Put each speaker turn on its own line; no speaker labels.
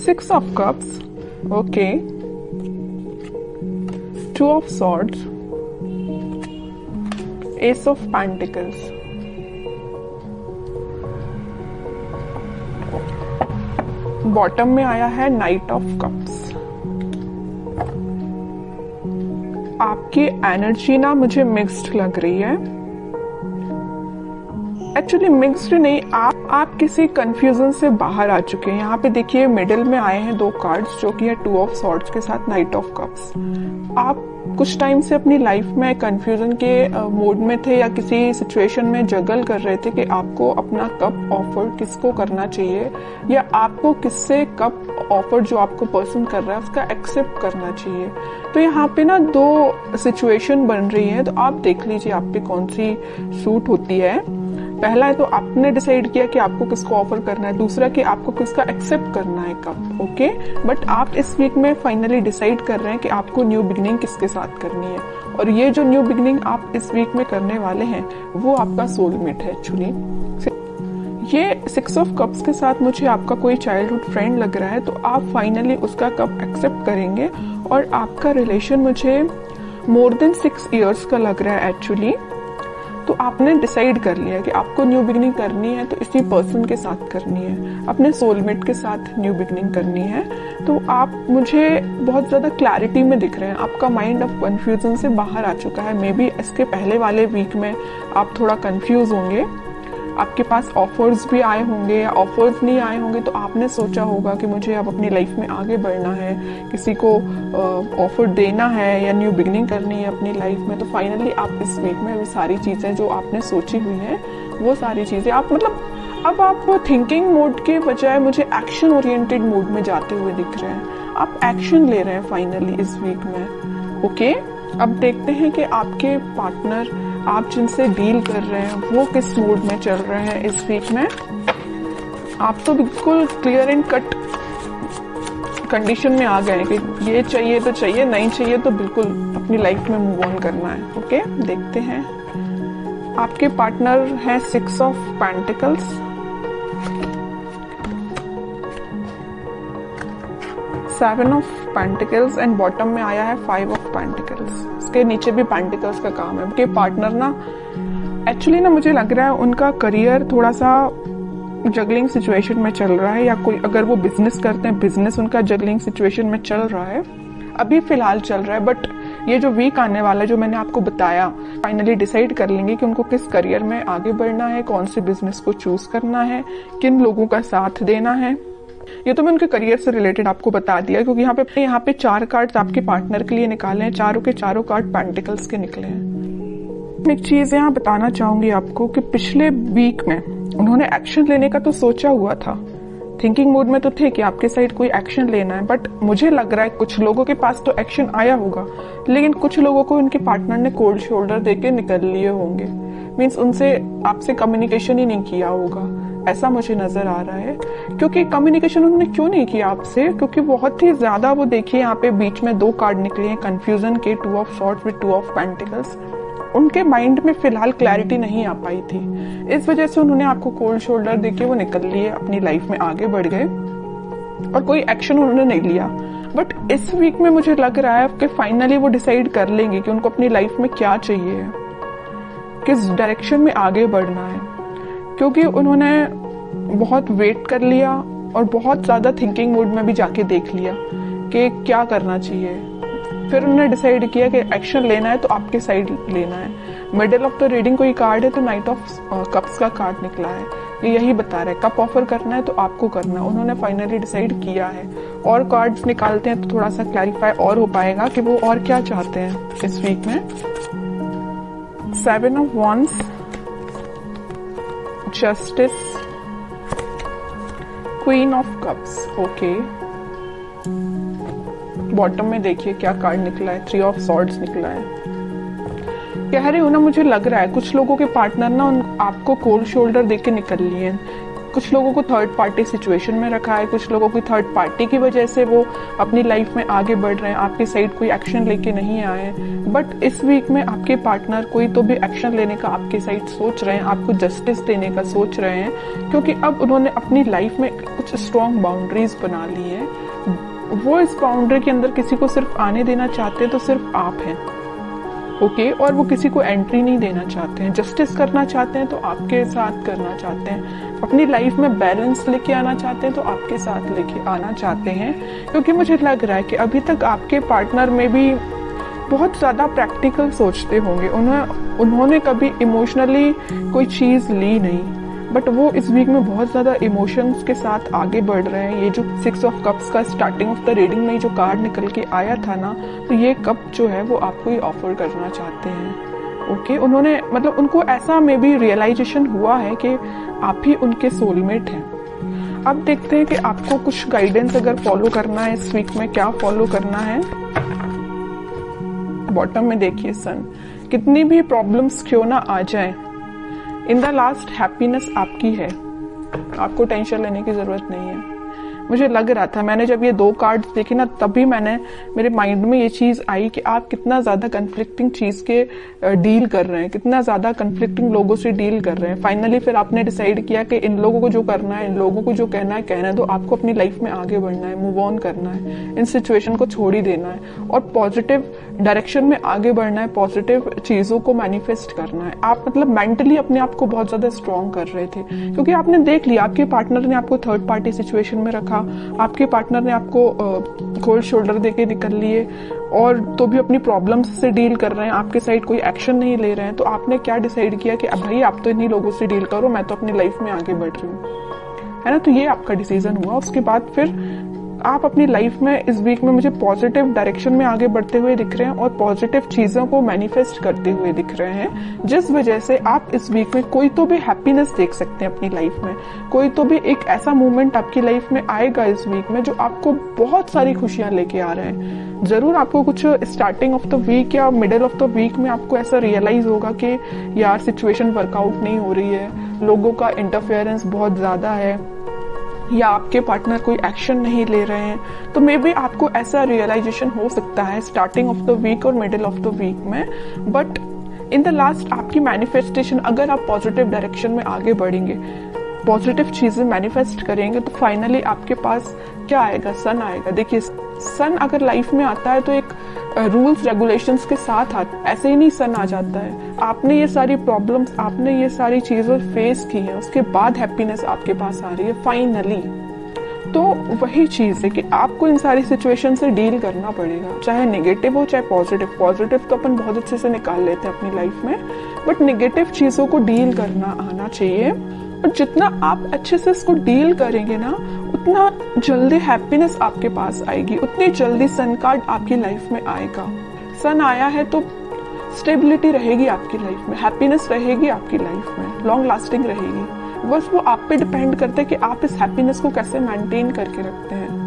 6 of cups, okay, 2 of swords, ace of pentacles, bottom में आया है नाइट ऑफ कप्स। आपकी एनर्जी ना मुझे मिक्स्ड लग रही है, एक्चुअली मिक्स्ड नहीं, आप किसी कंफ्यूजन से बाहर आ चुके हैं। यहाँ पे देखिए मिडिल में आए हैं 2 कार्ड्स जो कि है 2 ऑफ सॉर्ड्स के साथ नाइट ऑफ कप्स। आप कुछ टाइम से अपनी लाइफ में कंफ्यूजन के मोड में थे या किसी सिचुएशन में जगल कर रहे थे कि आपको अपना कप ऑफर किसको करना चाहिए या आपको किससे कप ऑफर जो आपको पर्सन कर रहा है उसका एक्सेप्ट करना चाहिए। तो यहाँ पे ना 2 सिचुएशन बन रही है, तो आप देख लीजिए आप पे कौन सी सूट होती है। पहला है तो आपने डिसाइड किया कि आपको किसको ऑफर करना है, दूसरा कि आपको किसका एक्सेप्ट करना है कप, ओके। बट आप इस वीक में फाइनली डिसाइड कर रहे हैं कि आपको न्यू बिगनिंग किसके साथ करनी है, और ये जो न्यू बिगनिंग आप इस वीक में करने वाले हैं वो आपका सोलमेट है। एक्चुअली ये 6 ऑफ कप्स के साथ मुझे आपका कोई चाइल्डहुड फ्रेंड लग रहा है, तो आप फाइनली उसका कप एक्सेप्ट करेंगे और आपका रिलेशन मुझे मोर देन 6 इयर्स का लग रहा है एक्चुअली। तो आपने डिसाइड कर लिया कि आपको न्यू बिगनिंग करनी है तो इसी पर्सन के साथ करनी है, अपने सोलमेट के साथ न्यू बिगनिंग करनी है। तो आप मुझे बहुत ज़्यादा क्लैरिटी में दिख रहे हैं, आपका माइंड अब कन्फ्यूजन से बाहर आ चुका है। मे बी इसके पहले वाले वीक में आप थोड़ा कन्फ्यूज होंगे, आपके पास ऑफर्स भी आए होंगे या ऑफर्स नहीं आए होंगे, तो आपने सोचा होगा कि मुझे अब अपनी लाइफ में आगे बढ़ना है, किसी को ऑफर देना है या न्यू बिगनिंग करनी है अपनी लाइफ में। तो फाइनली आप इस वीक में वो सारी चीज़ें जो आपने सोची हुई हैं वो सारी चीज़ें आप अब आप थिंकिंग मोड के बजाय मुझे एक्शन ओरिएंटेड मोड में जाते हुए दिख रहे हैं। आप एक्शन ले रहे हैं फाइनली इस वीक में, ओके। अब देखते हैं कि आपके पार्टनर आप जिनसे डील कर रहे हैं वो किस मूड में चल रहे हैं इस वीक में। आप तो बिल्कुल क्लियर एंड कट कंडीशन में आ गए हैं कि ये चाहिए तो चाहिए, नहीं चाहिए तो बिल्कुल अपनी लाइफ में मूव ऑन करना है, ओके। देखते हैं आपके पार्टनर है 6 of pentacles, 7 of pentacles and bottom में आया है 5 ऑफ पेंटिकल्स। इसके नीचे भी पेंटिकल्स का काम है। उनके पार्टनर ना एक्चुअली ना मुझे लग रहा है उनका करियर थोड़ा सा जगलिंग सिचुएशन में चल रहा है, या कोई अगर वो बिजनेस करते हैं बिजनेस उनका जगलिंग सिचुएशन में चल रहा है, अभी फिलहाल चल रहा है। बट ये जो वीक आने वाला है जो मैंने आपको बताया, फाइनली डिसाइड कर लेंगे कि उनको किस करियर में आगे बढ़ना है, कौन से बिजनेस को चूज करना है, किन लोगों का साथ देना है। ये तो मैं उनके करियर से रिलेटेड आपको बता दिया, क्योंकि यहाँ पे 4 कार्ड्स आपके पार्टनर के लिए निकाले हैं, चारों के चारों कार्ड पेंटिकल्स के निकले हैं। एक चीज यहाँ बताना चाहूंगी आपको कि पिछले वीक में उन्होंने एक्शन लेने का तो सोचा हुआ था, थिंकिंग मोड में तो थे कि आपके साइड कोई एक्शन लेना है, बट मुझे लग रहा है कुछ लोगों के पास तो एक्शन आया होगा, लेकिन कुछ लोगों को उनके पार्टनर ने कोल्ड शोल्डर देके निकल लिए होंगे। मीन्स उनसे आपसे कम्युनिकेशन ही नहीं किया होगा, ऐसा मुझे नजर आ रहा है। क्योंकि कम्युनिकेशन उन्होंने क्यों नहीं किया आपसे, क्योंकि बहुत ही ज्यादा वो देखिए यहाँ पे बीच में 2 कार्ड निकले हैं कंफ्यूजन के, 2 of swords with 2 of pentacles. उनके माइंड में फिलहाल क्लैरिटी नहीं आ पाई थी, इस वजह से उन्होंने आपको कोल्ड शोल्डर देके वो निकल लिए, अपनी लाइफ में आगे बढ़ गए और कोई एक्शन उन्होंने नहीं लिया। बट इस वीक में मुझे लग रहा है कि फाइनली वो डिसाइड कर लेंगे कि उनको अपनी लाइफ में क्या चाहिए, किस डायरेक्शन में आगे बढ़ना है, क्योंकि उन्होंने बहुत वेट कर लिया और बहुत ज्यादा थिंकिंग मोड में भी जाके देख लिया कि क्या करना चाहिए। फिर उन्होंने डिसाइड किया कि एक्शन लेना है तो आपके साइड लेना है। मिडिल ऑफ द रीडिंग कोई कार्ड है तो नाइट ऑफ कप्स का कार्ड निकला है, ये यही बता रहा है कप ऑफर करना है तो आपको करना है। उन्होंने फाइनली डिसाइड किया है। और कार्ड्स निकालते हैं तो थोड़ा सा क्लैरिफाई और हो पाएगा कि वो और क्या चाहते हैं इस वीक में। 7 of wands, justice, queen of cups, okay. Bottom में देखिए क्या कार्ड निकला है, 3 ऑफ सॉर्ड्स निकला है। कह रही हूँ ना, मुझे लग रहा है कुछ लोगों के पार्टनर ना आपको कोल्ड शोल्डर देके निकल लिए हैं। कुछ लोगों को थर्ड पार्टी सिचुएशन में रखा है, कुछ लोगों की थर्ड पार्टी की वजह से वो अपनी लाइफ में आगे बढ़ रहे हैं, आपकी साइड कोई एक्शन लेके नहीं आए। बट इस वीक में आपके पार्टनर कोई तो भी एक्शन लेने का आपके साइड सोच रहे हैं, आपको जस्टिस देने का सोच रहे हैं, क्योंकि अब उन्होंने अपनी लाइफ में कुछ स्ट्रॉन्ग बाउंड्रीज बना ली है। वो इस बाउंड्री के अंदर किसी को सिर्फ आने देना चाहते हैं तो सिर्फ आप हैं, ओके। और वो किसी को एंट्री नहीं देना चाहते हैं। जस्टिस करना चाहते हैं तो आपके साथ करना चाहते हैं। अपनी लाइफ में बैलेंस लेके आना चाहते हैं तो आपके साथ लेके आना चाहते हैं, क्योंकि मुझे लग रहा है कि अभी तक आपके पार्टनर में भी बहुत ज़्यादा प्रैक्टिकल सोचते होंगे। उन्होंने कभी इमोशनली कोई चीज़ ली नहीं, बट वो इस वीक में बहुत ज़्यादा इमोशंस के साथ आगे बढ़ रहे हैं। ये जो 6 ऑफ कप्स का स्टार्टिंग ऑफ द रीडिंग में जो कार्ड निकल के आया था ना, तो ये कप जो है वो आपको ही ऑफर करना चाहते हैं, ओके। उन्होंने मतलब उनको ऐसा में भी रियलाइजेशन हुआ है कि आप ही उनके सोलमेट हैं। अब देखते हैं कि आपको कुछ गाइडेंस अगर फॉलो करना है इस वीक में, क्या फॉलो करना है। बॉटम में देखिए सन, कितनी भी प्रॉब्लम्स क्यों ना आ जाए, इन द लास्ट हैप्पीनेस आपकी है, आपको टेंशन लेने की जरूरत नहीं है। मुझे लग रहा था, मैंने जब ये 2 कार्ड्स देखे ना, तभी मेरे माइंड में ये चीज आई कि आप कितना ज्यादा कन्फ्लिक्टिंग चीज के डील कर रहे हैं, कितना ज्यादा कन्फ्लिक्टिंग लोगों से डील कर रहे हैं। फाइनली फिर आपने डिसाइड किया कि इन लोगों को जो करना है, इन लोगों को जो कहना है कहना है, तो आपको अपनी लाइफ में आगे बढ़ना है, मूव ऑन करना है, इन सिचुएशन को छोड़ ही देना है और पॉजिटिव डायरेक्शन में आगे बढ़ना है, पॉजिटिव चीजों को मैनिफेस्ट करना है। आप मतलब मेंटली अपने आप को बहुत ज्यादा स्ट्रॉन्ग कर रहे थे, क्योंकि आपने देख लिया आपके पार्टनर ने आपको थर्ड पार्टी सिचुएशन में रखा, आपके पार्टनर ने आपको कोल्ड शोल्डर देके निकल लिए, और तो भी अपनी प्रॉब्लम्स से डील कर रहे हैं, आपके साइड कोई एक्शन नहीं ले रहे हैं। तो आपने क्या डिसाइड किया कि अब भाई आप तो इन्हीं लोगों से डील करो, मैं तो अपनी लाइफ में आगे बढ़ रही हूँ, है ना। तो ये आपका डिसीजन हुआ। उसके बाद फिर आप अपनी लाइफ में इस वीक में मुझे पॉजिटिव डायरेक्शन में आगे बढ़ते हुए दिख रहे हैं और पॉजिटिव चीजों को मैनिफेस्ट करते हुए दिख रहे हैं, जिस वजह से आप इस वीक में कोई तो भी हैप्पीनेस देख सकते हैं अपनी लाइफ में। कोई तो भी एक ऐसा मोमेंट आपकी लाइफ में आएगा इस वीक में जो आपको बहुत सारी खुशियां लेके आ रहे हैं। जरूर आपको कुछ स्टार्टिंग ऑफ द वीक या मिडिल ऑफ द वीक में आपको ऐसा रियलाइज होगा कि यार सिचुएशन वर्कआउट नहीं हो रही है, लोगों का इंटरफेरेंस बहुत ज्यादा है, या आपके पार्टनर कोई एक्शन नहीं ले रहे हैं। तो मे बी आपको ऐसा रियलाइजेशन हो सकता है स्टार्टिंग ऑफ द वीक और मिडिल ऑफ द वीक में, बट इन द लास्ट आपकी मैनिफेस्टेशन, अगर आप पॉजिटिव डायरेक्शन में आगे बढ़ेंगे, पॉजिटिव चीजें मैनिफेस्ट करेंगे, तो फाइनली आपके पास क्या आएगा, सन आएगा। देखिए सन अगर लाइफ में आता है तो एक रूल्स रेगुलेशंस के साथ आता है, ऐसे ही नहीं सन आ जाता है। आपने ये सारी प्रॉब्लम्स, आपने ये सारी चीजें फेस की है, उसके बाद हैप्पीनेस आपके पास आ रही है फाइनली। तो वही चीज है कि आपको इन सारी सिचुएशन से डील करना पड़ेगा, चाहे नेगेटिव हो चाहे पॉजिटिव। पॉजिटिव तो अपन बहुत अच्छे से निकाल लेते हैं अपनी लाइफ में, बट नेगेटिव चीजों को डील करना आना चाहिए। और जितना आप अच्छे से इसको डील करेंगे ना, उतना जल्दी हैप्पीनेस आपके पास आएगी, उतनी जल्दी सन कार्ड आपकी लाइफ में आएगा। सन आया है तो स्टेबिलिटी रहेगी आपकी लाइफ में, हैप्पीनेस रहेगी आपकी लाइफ में, लॉन्ग लास्टिंग रहेगी। बस वो आप पे डिपेंड करता है कि आप इस हैप्पीनेस को कैसे मेंटेन करके रखते हैं।